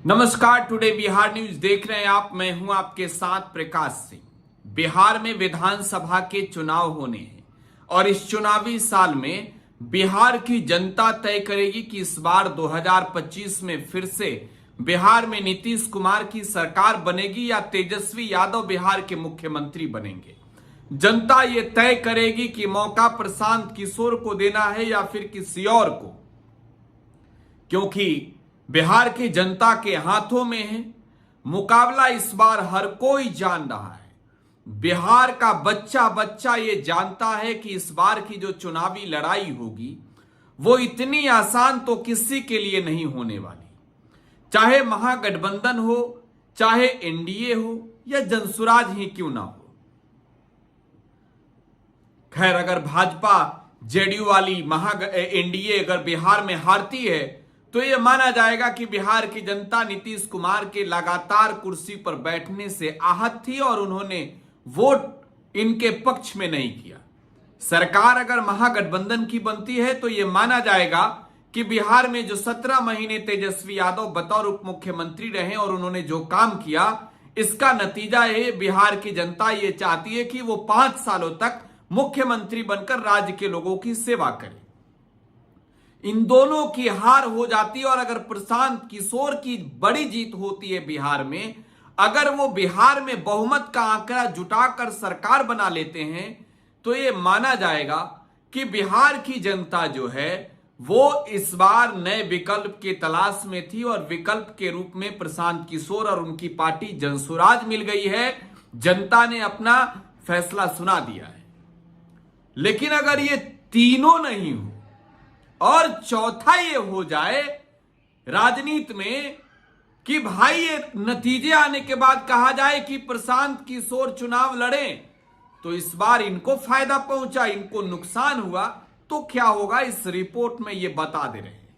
नमस्कार, today Bihar news देख रहे हैं आप। मैं हूं आपके साथ प्रकाश सिंह। बिहार में विधानसभा के चुनाव होने हैं और इस चुनावी साल में बिहार की जनता तय करेगी कि इस बार 2025 में फिर से बिहार में नीतीश कुमार की सरकार बनेगी या तेजस्वी यादव बिहार के मुख्यमंत्री बनेंगे। जनता ये तय करेगी कि मौका प्रशांत किशोर को देना है या फिर किसी और को, क्योंकि बिहार की जनता के हाथों में है। मुकाबला इस बार हर कोई जान रहा है। बिहार का बच्चा बच्चा ये जानता है कि इस बार की जो चुनावी लड़ाई होगी वो इतनी आसान तो किसी के लिए नहीं होने वाली। चाहे महागठबंधन हो, चाहे एनडीए हो या जनसुराज ही क्यों ना हो। खैर, अगर भाजपा जेडीयू वाली एनडीए अगर बिहार में हारती है तो यह माना जाएगा कि बिहार की जनता नीतीश कुमार के लगातार कुर्सी पर बैठने से आहत थी और उन्होंने वोट इनके पक्ष में नहीं किया। सरकार अगर महागठबंधन की बनती है तो यह माना जाएगा कि बिहार में जो 17 महीने तेजस्वी यादव बतौर उप मुख्यमंत्री रहे और उन्होंने जो काम किया, इसका नतीजा है बिहार की जनता ये चाहती है कि वो 5 सालों तक मुख्यमंत्री बनकर राज्य के लोगों की सेवा करे। इन दोनों की हार हो जाती है और अगर प्रशांत किशोर की बड़ी जीत होती है बिहार में, अगर वो बिहार में बहुमत का आंकड़ा जुटाकर सरकार बना लेते हैं तो ये माना जाएगा कि बिहार की जनता जो है वो इस बार नए विकल्प की तलाश में थी और विकल्प के रूप में प्रशांत किशोर और उनकी पार्टी जनसुराज मिल गई है। जनता ने अपना फैसला सुना दिया है। लेकिन अगर ये तीनों नहीं हो और चौथा ये हो जाए राजनीति में कि भाई ये नतीजे आने के बाद कहा जाए कि प्रशांत किशोर चुनाव लड़े तो इस बार इनको फायदा पहुंचा, इनको नुकसान हुआ, तो क्या होगा इस रिपोर्ट में ये बता दे रहे हैं।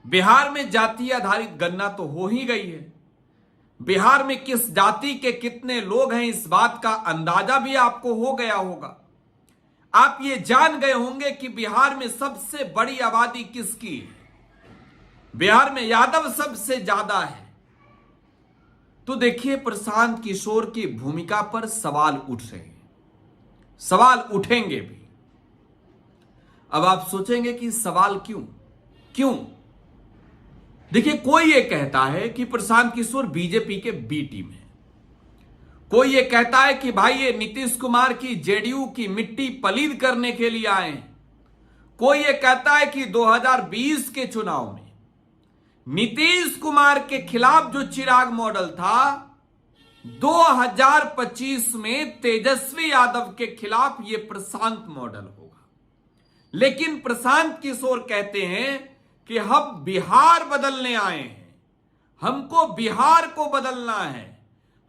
बिहार में जाति आधारित गणना तो हो ही गई है। बिहार में किस जाति के कितने लोग हैं इस बात का अंदाजा भी आपको हो गया होगा। आप ये जान गए होंगे कि बिहार में सबसे बड़ी आबादी किसकी है। बिहार में यादव सबसे ज्यादा है। तो देखिए, प्रशांत किशोर की भूमिका पर सवाल उठ रहे हैं, सवाल उठेंगे भी। अब आप सोचेंगे कि सवाल क्यों? देखिए, कोई ये कहता है कि प्रशांत किशोर बीजेपी के बी टीम है। कोई ये कहता है कि भाई ये नीतीश कुमार की जेडीयू की मिट्टी पलीद करने के लिए आए हैं। कोई ये कहता है कि 2020 के चुनाव में नीतीश कुमार के खिलाफ जो चिराग मॉडल था, 2025 में तेजस्वी यादव के खिलाफ ये प्रशांत मॉडल होगा। लेकिन प्रशांत किशोर कहते हैं कि हम बिहार बदलने आए हैं, हमको बिहार को बदलना है,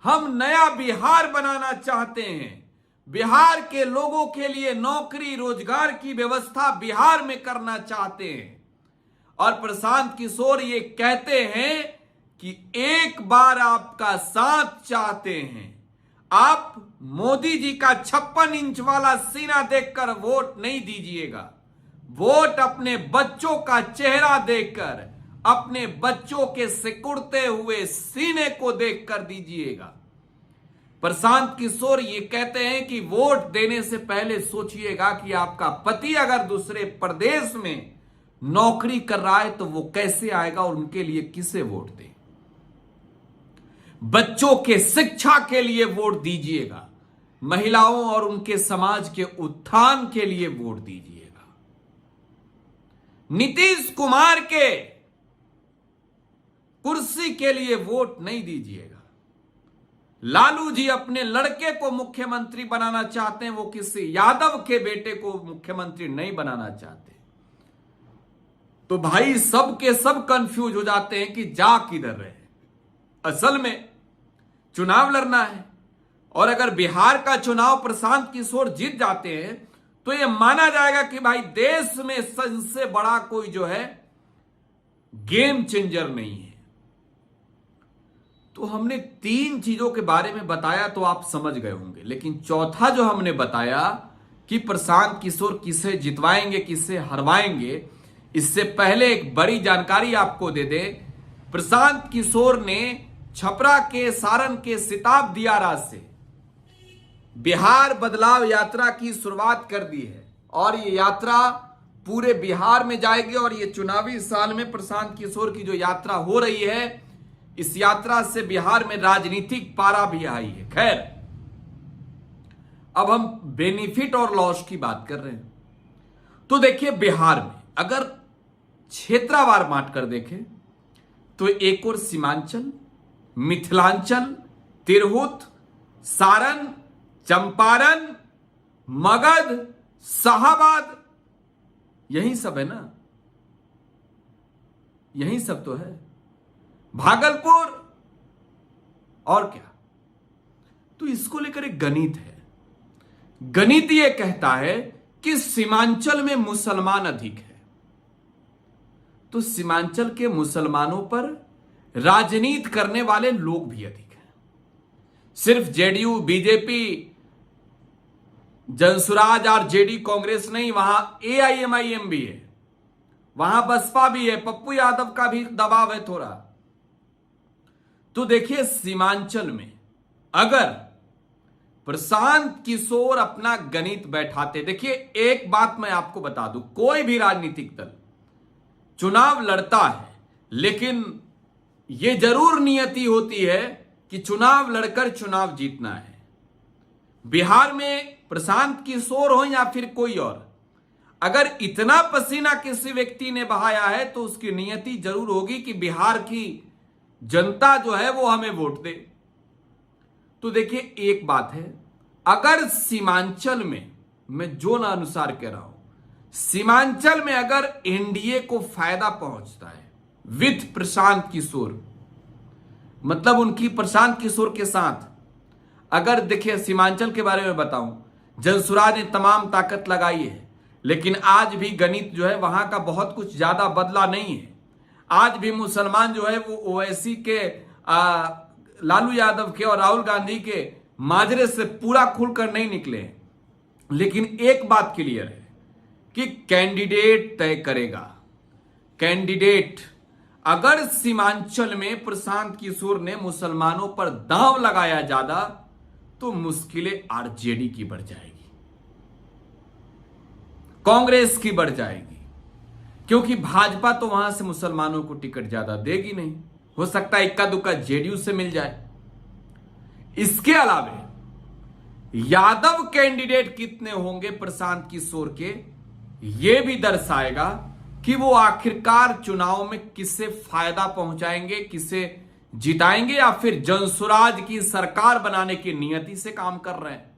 हम नया बिहार बनाना चाहते हैं, बिहार के लोगों के लिए नौकरी रोजगार की व्यवस्था बिहार में करना चाहते हैं। और प्रशांत किशोर ये कहते हैं कि एक बार आपका साथ चाहते हैं। आप मोदी जी का 56 इंच वाला सीना देखकर वोट नहीं दीजिएगा, वोट अपने बच्चों का चेहरा देखकर, अपने बच्चों के सिकुड़ते हुए सीने को देखकर दीजिएगा। प्रशांत किशोर ये कहते हैं कि वोट देने से पहले सोचिएगा कि आपका पति अगर दूसरे प्रदेश में नौकरी कर रहा है तो वो कैसे आएगा और उनके लिए किसे वोट दें। बच्चों के शिक्षा के लिए वोट दीजिएगा, महिलाओं और उनके समाज के उत्थान के लिए वोट दीजिएगा। नीतीश कुमार के कुर्सी के लिए वोट नहीं दीजिएगा। लालू जी अपने लड़के को मुख्यमंत्री बनाना चाहते हैं, वो किसी यादव के बेटे को मुख्यमंत्री नहीं बनाना चाहते। तो भाई सब के सब कंफ्यूज हो जाते हैं कि जा किधर रहे। असल में चुनाव लड़ना है और अगर बिहार का चुनाव प्रशांत किशोर जीत जाते हैं तो यह माना जाएगा कि भाई देश में सबसे बड़ा कोई जो है गेम चेंजर नहीं है। तो हमने 3 चीजों के बारे में बताया तो आप समझ गए होंगे, लेकिन चौथा जो हमने बताया कि प्रशांत किशोर किसे जितवाएंगे किसे हरवाएंगे, इससे पहले एक बड़ी जानकारी आपको दे दे प्रशांत किशोर ने छपरा के, सारण के, सिताब दियारा से बिहार बदलाव यात्रा की शुरुआत कर दी है और ये यात्रा पूरे बिहार में जाएगी। और ये चुनावी साल में प्रशांत किशोर की जो यात्रा हो रही है, इस यात्रा से बिहार में राजनीतिक पारा भी आई है। खैर, अब हम बेनिफिट और लॉस की बात कर रहे हैं। तो देखिए, बिहार में अगर क्षेत्रवार बांट कर देखें तो एक और सीमांचल, मिथिलांचल, तिरहुत, सारण, चंपारण, मगध, शाहाबाद, यही सब है ना, यही सब तो है, भागलपुर, और क्या। तो इसको लेकर एक गणित है। गणित यह कहता है कि सीमांचल में मुसलमान अधिक है, तो सीमांचल के मुसलमानों पर राजनीति करने वाले लोग भी अधिक हैं। सिर्फ जेडीयू, बीजेपी, जनसुराज और जेडी कांग्रेस नहीं, वहां एआईएमआईएम भी है, वहां बसपा भी है, पप्पू यादव का भी दबाव है थोड़ा। तो देखिए, सीमांचल में अगर प्रशांत किशोर अपना गणित बैठाते, देखिए एक बात मैं आपको बता दूं, कोई भी राजनीतिक दल चुनाव लड़ता है, लेकिन यह जरूर नियति होती है कि चुनाव लड़कर चुनाव जीतना है। बिहार में प्रशांत किशोर हो या फिर कोई और, अगर इतना पसीना किसी व्यक्ति ने बहाया है तो उसकी नियति जरूर होगी कि बिहार की जनता जो है वो हमें वोट दे। तो देखिए, एक बात है, अगर सीमांचल में, मैं जोन अनुसार कह रहा हूं, सीमांचल में अगर एनडीए को फायदा पहुंचता है विथ प्रशांत किशोर, मतलब उनकी प्रशांत किशोर के साथ, अगर देखिए सीमांचल के बारे में बताऊं, जनसुराज ने तमाम ताकत लगाई है, लेकिन आज भी गणित जो है वहां का बहुत कुछ ज्यादा बदला नहीं है। आज भी मुसलमान जो है वो ओवैसी के, लालू यादव के और राहुल गांधी के माजरे से पूरा खुलकर नहीं निकले। लेकिन एक बात क्लियर है कि कैंडिडेट तय करेगा। कैंडिडेट, अगर सीमांचल में प्रशांत किशोर ने मुसलमानों पर दांव लगाया ज्यादा तो मुश्किलें आरजेडी की बढ़ जाएगी, कांग्रेस की बढ़ जाएगी, क्योंकि भाजपा तो वहां से मुसलमानों को टिकट ज्यादा देगी नहीं। हो सकता है इक्का दुक्का जेडीयू से मिल जाए। इसके अलावा यादव कैंडिडेट कितने होंगे प्रशांत किशोर के, यह भी दर्शाएगा कि वो आखिरकार चुनाव में किससे फायदा पहुंचाएंगे, किसे जिताएंगे, या फिर जनसुराज की सरकार बनाने की नियति से काम कर रहे हैं।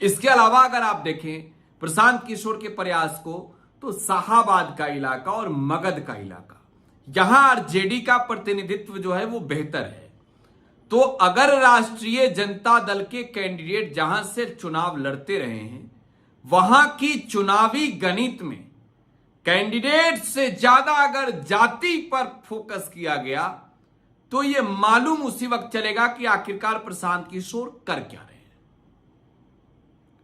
इसके अलावा अगर आप देखें प्रशांत किशोर के प्रयास को, तो शाहाबाद का इलाका और मगध का इलाका, यहां आरजेडी का प्रतिनिधित्व जो है वो बेहतर है। तो अगर राष्ट्रीय जनता दल के कैंडिडेट जहां से चुनाव लड़ते रहे हैं, वहां की चुनावी गणित में कैंडिडेट से ज्यादा अगर जाति पर फोकस किया गया तो यह मालूम उसी वक्त चलेगा कि आखिरकार प्रशांत किशोर कर क्या रहे हैं।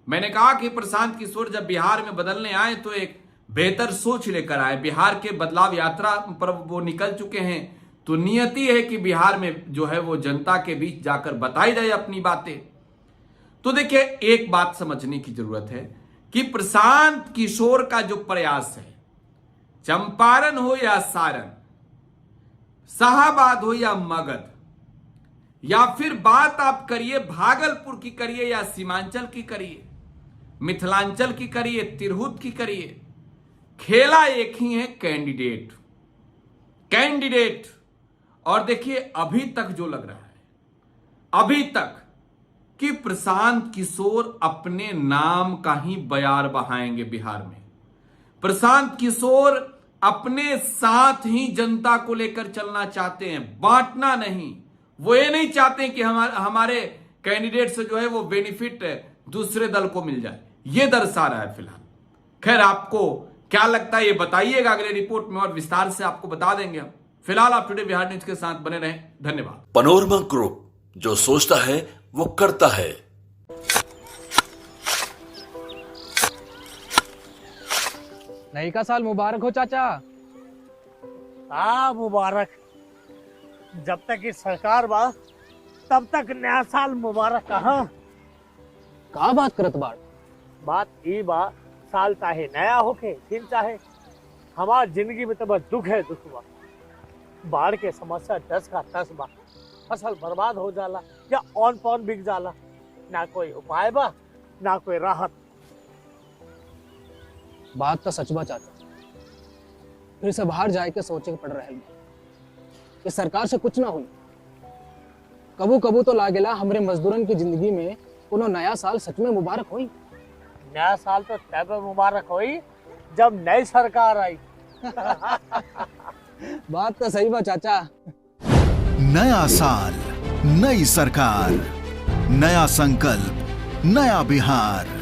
मैंने कहा कि प्रशांत किशोर जब बिहार में बदलने आए तो एक बेहतर सोच लेकर आए। बिहार के बदलाव यात्रा पर वो निकल चुके हैं, तो नियति है कि बिहार में जो है वो जनता के बीच जाकर बताई जाए अपनी बातें। तो देखिए, एक बात समझने की जरूरत है कि प्रशांत किशोर का जो प्रयास है, चंपारण हो या सारण, शाहाबाद हो या मगध, या फिर बात आप करिए भागलपुर की करिए या सीमांचल की करिए, मिथिलांचल की करिए, तिरहुत की करिए, खेला एक ही है, कैंडिडेट। कैंडिडेट। और देखिए, अभी तक जो लग रहा है, अभी तक, कि प्रशांत किशोर अपने नाम का ही बयार बहाएंगे बिहार में। प्रशांत किशोर अपने साथ ही जनता को लेकर चलना चाहते हैं, बांटना नहीं। वो ये नहीं चाहते कि हमारे कैंडिडेट से जो है वो बेनिफिट दूसरे दल को मिल जाए। ये दर्शा रहा है फिलहाल। खैर, आपको क्या लगता है ये बताइएगा, अगले रिपोर्ट में और विस्तार से आपको बता देंगे हम। फिलहाल आप टुडे बिहार न्यूज के साथ बने रहें। धन्यवाद। पनोरमा ग्रुप, जो सोचता है वो करता है। नई का साल मुबारक हो चाचा। मुबारक। जब तक इस सरकार बा तब तक नया साल मुबारक कहाँ। का बात करत बाड़? बात ई बा, साल चाहे नया होके फिर चाहे हमार जिंदगी में तो बस दुख है, दुख बा। बाढ़ के समस्या 10 का 10 बा। फसल बर्बाद हो जाला या ऑन पॉन बिक जाला, ना कोई उपाय बा ना कोई राहत। बात तो सच बा चाचा, फिर से बाहर जाए के सोचे के पड़ रहा है कि सरकार से कुछ ना हुई। कबू कबू तो लागेला हमरे मजदूरन की जिंदगी में कोनो नया साल सच में मुबारक हुई। नया साल तो तब मुबारक हुई जब नई सरकार आई। बात तो सही बा चाचा। नया साल, नई सरकार, नया संकल्प, नया बिहार।